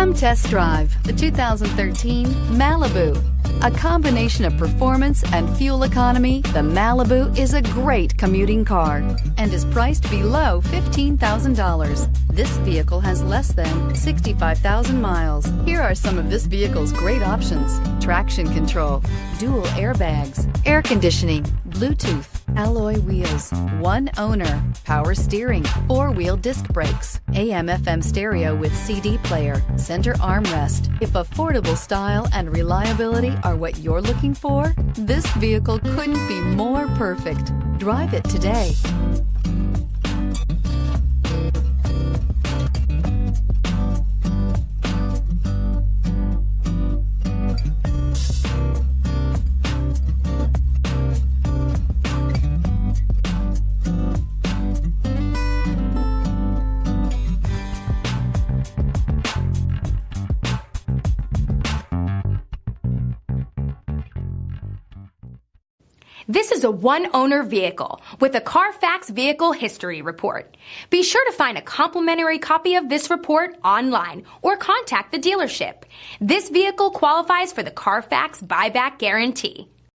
Come test drive the 2013 Malibu. A combination of performance and fuel economy, the Malibu is a great commuting car and is priced below $15,000. This vehicle has less than 65,000 miles. Here are some of this vehicle's great options: traction control, dual airbags, air conditioning, Bluetooth, alloy wheels, one owner, power steering, four-wheel disc brakes, AM/FM stereo with CD player, center armrest. If affordable style and reliability are what you're looking for, this vehicle couldn't be more perfect. Drive it today. This is a one-owner vehicle with a CARFAX Vehicle History Report. Be sure to find a complimentary copy of this report online or contact the dealership. This vehicle qualifies for the CARFAX Buyback Guarantee.